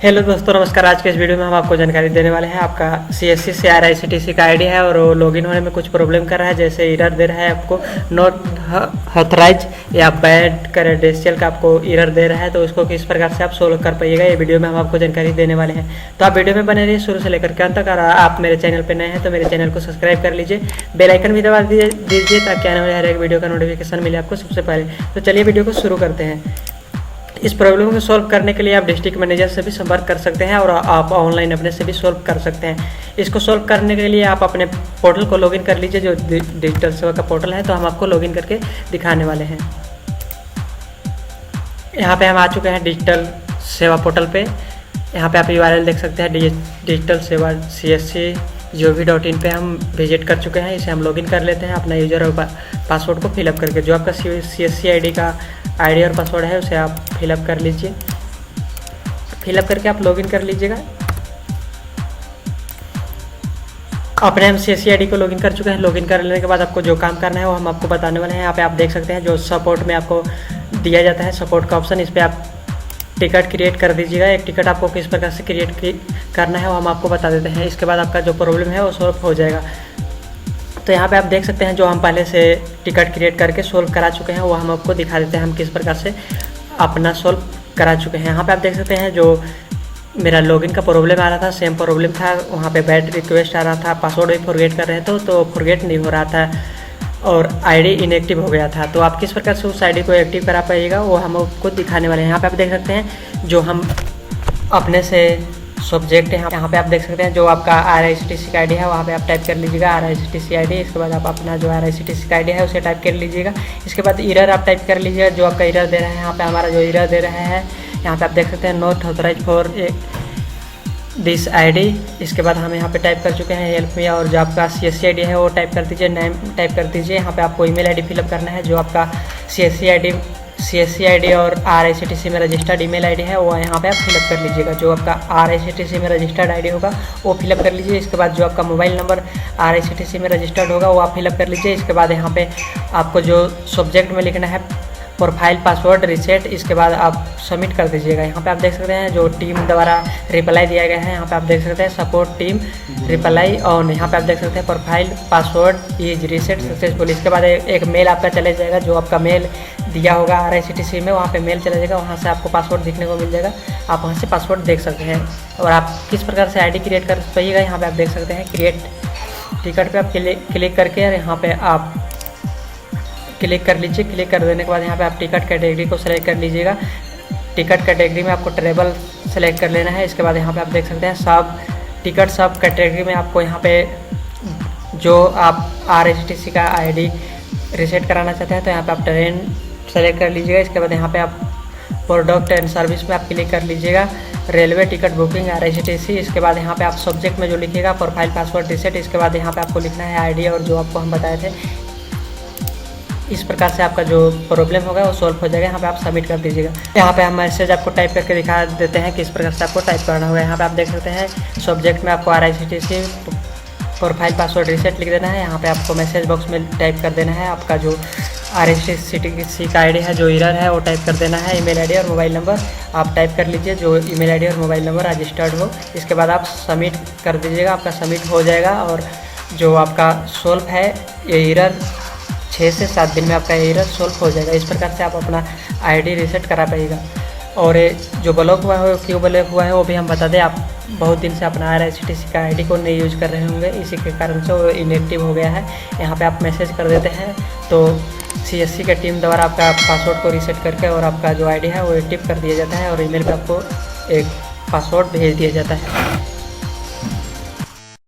Hello दोस्तों, नमस्कार। आज के इस वीडियो में हम आपको जानकारी देने वाले हैं। आपका सीएससी से rctc का आईडी है और वो लॉगिन होने में कुछ प्रॉब्लम कर रहा है। जैसे एरर दे रहा है आपको नॉट ऑथराइज या बैड क्रेडेंशियल का आपको एरर दे रहा है, तो उसको किस प्रकार से आप सोल्व कर पाइएगा, ये वीडियो में हम आपको जानकारी देने वाले हैं। तो आप वीडियो में बने रहिए शुरू से लेकर के अंत तक। और आप मेरे चैनल पर नए हैं तो मेरे चैनल को सब्सक्राइब कर लीजिए, बेल आइकन भी दबा दीजिए ताकि आने वाले हर एक वीडियो का नोटिफिकेशन मिले आपको सबसे पहले। तो चलिए वीडियो को शुरू करते हैं। इस प्रॉब्लम को सॉल्व करने के लिए आप डिस्ट्रिक्ट मैनेजर से भी संपर्क कर सकते हैं और आप ऑनलाइन अपने से भी सॉल्व कर सकते हैं। इसको सॉल्व करने के लिए आप अपने पोर्टल को लॉगिन कर लीजिए, जो डिजिटल सेवा का पोर्टल है। तो हम आपको लॉगिन करके दिखाने वाले हैं। यहाँ पे हम आ चुके हैं डिजिटल सेवा पोर्टल पे। यहाँ पे आप URL देख सकते हैं, डिजिटल सेवा CSC.gov.in पे हम विजिट कर चुके हैं। इसे हम लॉगिन कर लेते हैं अपना यूजर और पासवर्ड को फिलअप करके। जो आपका CSC ID का आईडी और पासवर्ड है उसे आप फिलअप कर लीजिए। फिलअप करके आप लॉगिन कर लीजिएगा। अपने हम CSC ID को लॉगिन कर चुके हैं। लॉगिन कर लेने के बाद आपको जो काम करना है वो हम आपको बताने वाले हैं। यहाँ पे आप देख सकते हैं जो सपोर्ट में आपको दिया जाता है सपोर्ट का ऑप्शन, इस पर आप टिकट क्रिएट कर दीजिएगा। एक टिकट आपको किस प्रकार से क्रिएट करना है वो हम आपको बता देते हैं। इसके बाद आपका जो प्रॉब्लम है वो सॉल्व हो जाएगा। तो यहाँ पे आप देख सकते हैं जो हम पहले से टिकट क्रिएट करके सोल्व करा चुके हैं वो हम आपको दिखा देते हैं हम किस प्रकार से अपना सोल्व करा चुके हैं। यहाँ पे आप देख सकते हैं जो मेरा लॉगिन का प्रॉब्लम आ रहा था, सेम प्रॉब्लम था। वहाँ पे बैड रिक्वेस्ट आ रहा था, पासवर्ड भी फॉरगेट कर रहे थे तो फॉरगेट नहीं हो रहा था और आईडी इनएक्टिव हो गया था। तो आप किस प्रकार से उस आईडी को एक्टिव करा पाइएगा वो हम आपको दिखाने वाले हैं। यहाँ पे आप देख सकते हैं जो हम अपने से सब्जेक्ट है। यहाँ पे आप देख सकते हैं जो आपका rctc का आईडी है वहाँ पे आप टाइप कर लीजिएगा rctc आईडी। इसके बाद आप अपना जो rctc का आईडी है उसे टाइप कर लीजिएगा। इसके बाद एरर आप टाइप कर लीजिएगा जो आपका एरर दे रहा है। यहाँ पे हमारा जो एरर दे रहा है यहाँ पे आप देख सकते हैं not authorise for this ID. इसके बाद हम यहाँ पे टाइप कर चुके हैं हेल्प मी, और जो आपका CSC ID है वो टाइप कर दीजिए, नेम टाइप कर दीजिए। यहाँ पे आपको ईमेल ID फिलअप करना है। जो आपका CSC ID और rctc में रजिस्टर्ड ईमेल ID है वो यहाँ पे आप फिलअप कर लीजिएगा। जो आपका rctc में रजिस्टर्ड ID होगा वो फिलअप कर लीजिए। इसके बाद जो आपका मोबाइल नंबर rctc में रजिस्टर्ड होगा वो आप फिलअप कर लीजिए। इसके बाद यहाँ पे आपको जो सब्जेक्ट में लिखना है प्रोफाइल पासवर्ड रीसेट, इसके बाद आप सबमिट कर दीजिएगा। यहाँ पे आप देख सकते हैं जो टीम द्वारा रिप्लाई दिया गया है। यहाँ पे आप देख सकते हैं सपोर्ट टीम रिप्लाई ऑन। यहाँ पे आप देख सकते हैं profile password is reset successful. इसके बाद एक मेल आपका चले जाएगा, जो आपका मेल दिया होगा rctc में वहाँ पे मेल चला जाएगा। वहाँ से आपको पासवर्ड दिखने को मिल जाएगा, आप वहाँ से पासवर्ड देख सकते हैं। और आप किस प्रकार से ID क्रिएट कर पाइएगा यहाँ पे आप देख सकते हैं क्रिएट टिकट पे आप क्लिक करके यहाँ पे आप क्लिक कर लीजिए। क्लिक कर देने के बाद यहाँ पे आप टिकट कैटेगरी को सेलेक्ट कर लीजिएगा। टिकट कैटेगरी में आपको ट्रेवल सेलेक्ट कर लेना है। इसके बाद यहाँ पे आप देख सकते हैं सब कैटेगरी में आपको यहाँ पे जो आप rctc का ID रीसेट कराना चाहते हैं तो यहाँ पे आप ट्रेन सेलेक्ट कर लीजिएगा। इसके बाद यहाँ पे आप प्रोडक्ट एंड सर्विस में आप क्लिक कर लीजिएगा, रेलवे टिकट बुकिंग rctc। इसके बाद यहाँ पे आप सब्जेक्ट में जो लिखिएगा प्रोफाइल पासवर्ड रीसेट। इसके बाद यहाँ पे आपको लिखना है ID और जो आपको हम बताए थे। इस प्रकार से आपका जो प्रॉब्लम होगा वो सॉल्व हो जाएगा। यहाँ पे आप सबमिट कर दीजिएगा। यहाँ पे हम मैसेज आपको टाइप करके दिखा देते हैं किस प्रकार से आपको टाइप करना होगा। यहाँ पे आप देख सकते हैं सब्जेक्ट में आपको rctc प्रोफाइल पासवर्ड रीसेट लिख देना है। यहाँ पे आपको मैसेज बॉक्स में टाइप कर देना है आपका जो rctc का आईडी है, जो एरर है वो टाइप कर देना है। ईमेल ID और मोबाइल नंबर आप टाइप कर लीजिए, जो ईमेल ID और मोबाइल नंबर रजिस्टर्ड हो। इसके बाद आप सबमिट कर दीजिएगा, आपका सबमिट हो जाएगा। और जो आपका सोल्व है ये एरर 6 से 7 दिन में आपका एरर सोल्व हो जाएगा। इस प्रकार से आप अपना ID रीसेट करा पाइएगा। और जो ब्लॉक हुआ है क्यों ब्लॉक हुआ है वो भी हम बता दें। आप बहुत दिन से अपना rctc का ID को नहीं यूज कर रहे होंगे, इसी के कारण से वो इनएक्टिव हो गया है। यहाँ पे आप मैसेज कर देते हैं तो CSC के टीम द्वारा आपका पासवर्ड को रीसेट करके और आपका जो ID है वो एक्टिव कर दिया जाता है और ईमेल पे आपको एक पासवर्ड भेज दिया जाता है।